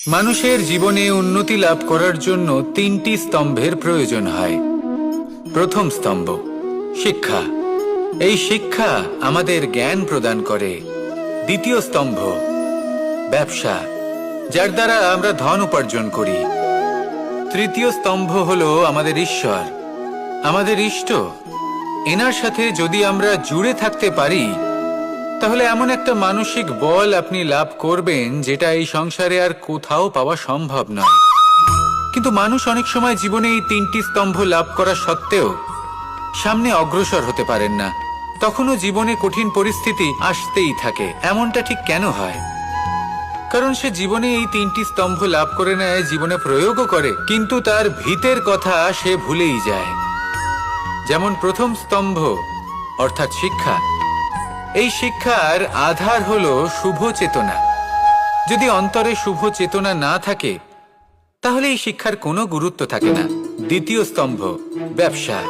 মানুষের জীবনে উন্নতি লাভ করার জন্য তিনটি স্তম্ভের প্রয়োজন হয়। প্রথম স্তম্ভ শিক্ষা। এই শিক্ষা আমাদের জ্ঞান প্রদান করে। দ্বিতীয় স্তম্ভ ব্যবসা, যার দ্বারা আমরা ধন উপার্জন করি। তৃতীয় স্তম্ভ হলো আমাদের ঈশ্বর, আমাদের ইষ্ট। এনার সাথে যদি আমরা জুড়ে থাকতে পারি, তাহলে এমন একটা মানসিক বল আপনি লাভ করবেন যেটা এই সংসারে আর কোথাও পাওয়া সম্ভব নয়। কিন্তু মানুষ অনেক সময় জীবনে এই তিনটি স্তম্ভ লাভ করা সত্ত্বেও সামনে অগ্রসর হতে পারেন না। তখনও জীবনে কঠিন পরিস্থিতি আসতেই থাকে। এমনটা ঠিক কেন হয়? কারণ সে জীবনে এই তিনটি স্তম্ভ লাভ করে নেয়, জীবনে প্রয়োগও করে, কিন্তু তার ভিতের কথা সে ভুলেই যায়। যেমন প্রথম স্তম্ভ অর্থাৎ শিক্ষা। এই শিক্ষার আধার হলো শুভ চেতনা। যদি অন্তরে শুভ চেতনা না থাকে, তাহলে এই শিক্ষার কোনো গুরুত্ব থাকে না। দ্বিতীয় স্তম্ভ ব্যবসা।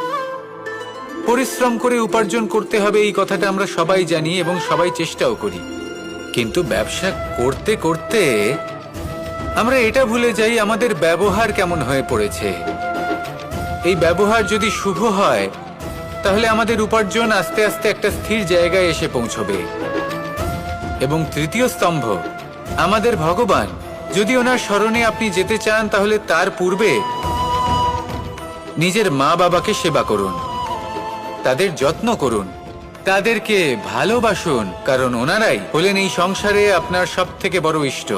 পরিশ্রম করে উপার্জন করতে হবে, এই কথাটা আমরা সবাই জানি এবং সবাই চেষ্টাও করি। কিন্তু ব্যবসা করতে করতে আমরা এটা ভুলে যাই আমাদের ব্যবহার কেমন হয়ে পড়েছে। এই ব্যবহার যদি শুভ হয়, তাহলে আমাদের উপার্জন আস্তে আস্তে একটা স্থির জায়গায় এসে পৌঁছবে। এবং তৃতীয় স্তম্ভ আমাদের ভগবান। যদি ওনার স্মরণে আপনি যেতে চান, তাহলে তার পূর্বে নিজের মা বাবাকে সেবা করুন, তাদের যত্ন করুন, তাদেরকে ভালোবাসুন, কারণ ওনারাই হলেন এই সংসারে আপনার সবথেকে বড় ইষ্ট।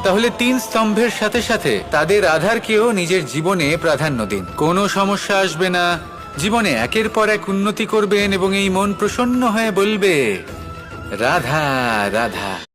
তাহলে তিন স্তম্ভের সাথে সাথে তাদের আধারকেও নিজের জীবনে প্রাধান্য দিন। কোনো সমস্যা আসবে না, জীবনে একের পর এক উন্নতি করবেন এবং এই মন প্রসন্ন হয়ে বলবে রাধা রাধা।